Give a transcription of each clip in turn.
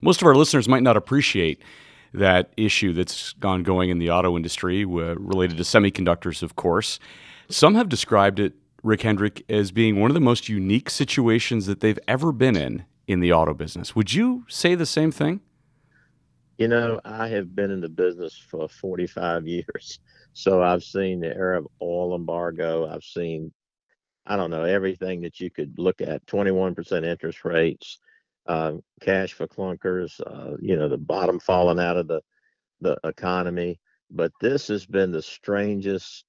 Most of our listeners might not appreciate that issue that's going in the auto industry related to semiconductors, of course. Some have described it, Rick Hendrick, as being one of the most unique situations that they've ever been in the auto business. Would you say the same thing? I have been in the business for 45 years. So I've seen the era of oil embargo. I've seen, I don't know, everything that you could look at, 21% interest rates, cash for clunkers, the bottom falling out of the economy. But this has been the strangest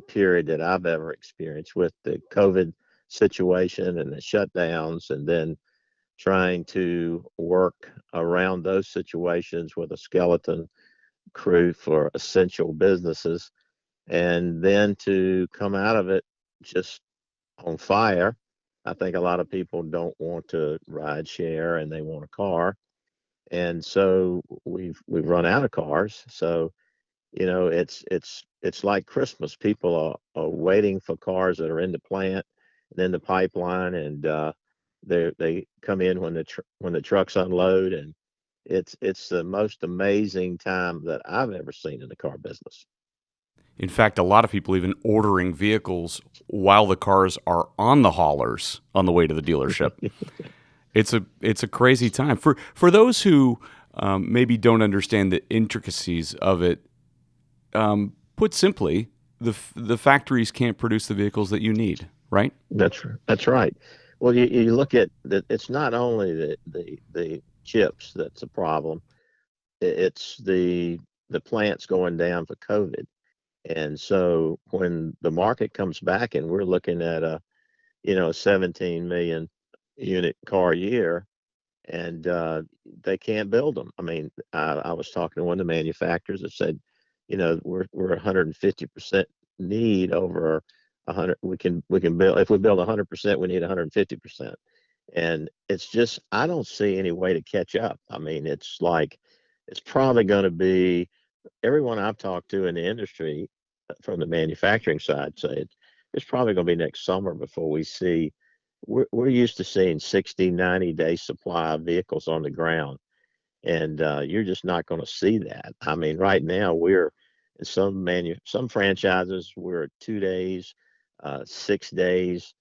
period that I've ever experienced with the COVID situation and the shutdowns, and then trying to work around those situations with a skeleton crew for essential businesses, and then to come out of it just on fire. I think a lot of people don't want to ride share and they want a car. And so we've run out of cars. So, it's like Christmas. People are waiting for cars that are in the plant and in the pipeline, and they come in when when the trucks unload, and it's the most amazing time that I've ever seen in the car business. In fact, a lot of people even ordering vehicles while the cars are on the haulers on the way to the dealership. It's a crazy time for those who maybe don't understand the intricacies of it. Put simply, the factories can't produce the vehicles that you need, right? That's right. Well, you look at that. It's not only the chips that's a problem. It's the plants going down for COVID. And so when the market comes back and we're looking at a 17 million unit car year, and they can't build them. I mean, I was talking to one of the manufacturers that said, we're 150% need over 100. We can build, if we build 100%, we need 150%. And it's just, I don't see any way to catch up. I mean, it's like it's probably going to be, everyone I've talked to in the industry from the manufacturing side say it's probably going to be next summer before we see. We're used to seeing 60, 90-day supply of vehicles on the ground, and you're just not going to see that. I mean, right now we're in some franchises we're at 2 days, 6 days,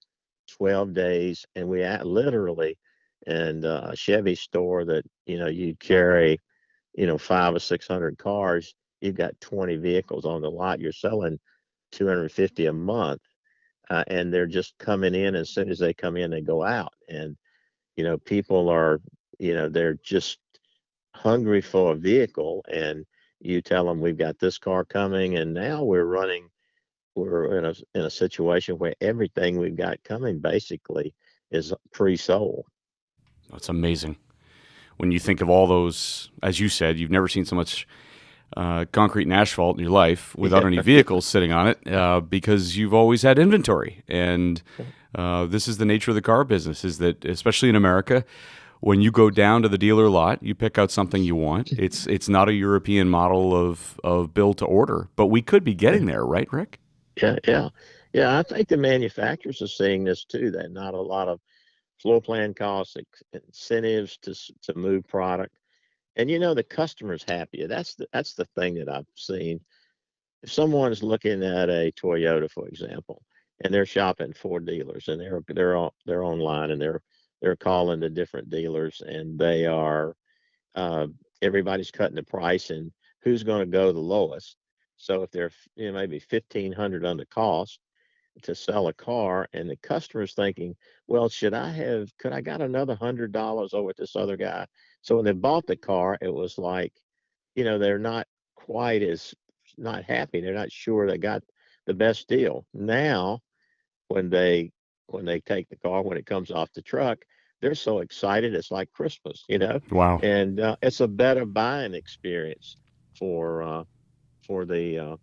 12 days, and we literally, and a Chevy store that you carry 500 or 600 cars, you've got 20 vehicles on the lot. You're selling 250 a month, and they're just coming in. As soon as they come in, they go out. And people are, they're just hungry for a vehicle, and you tell them we've got this car coming, and now we're in a situation where everything we've got coming basically is pre-sold. That's amazing. When you think of all those, as you said, you've never seen so much concrete and asphalt in your life without Yeah. any vehicles sitting on it because you've always had inventory. And this is the nature of the car business, is that, especially in America, when you go down to the dealer lot, you pick out something you want. It's not a European model of build to order, but we could be getting there, right, Rick? Yeah, yeah, yeah. I think the manufacturers are seeing this too. That not a lot of floor plan costs, incentives to move product, and the customer's happier. That's the thing that I've seen. If someone's looking at a Toyota, for example, and they're shopping for dealers, and they're online, and they're calling the different dealers, and they are uh, everybody's cutting the price, and who's going to go the lowest. So if they're maybe 1,500 under cost to sell a car, and the customer's thinking, well, could I got another $100 over at this other guy? So when they bought the car, it was like, they're not quite as not happy. They're not sure they got the best deal. Now, when they take the car, when it comes off the truck, they're so excited. It's like Christmas. Wow. And it's a better buying experience for for the uh,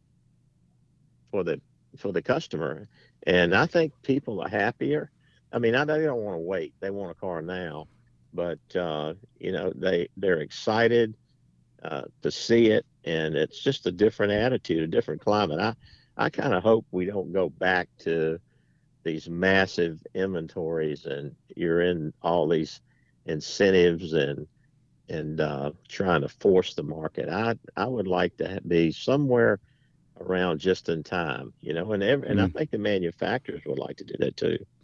for the for the customer. And I think people are happier. I mean, they don't want to wait. They want a car now, but they're excited to see it, and it's just a different attitude, a different climate. I kind of hope we don't go back to these massive inventories, and you're in all these incentives, and and trying to force the market. I would like to be somewhere around just in time, and I Mm. think the manufacturers would like to do that too.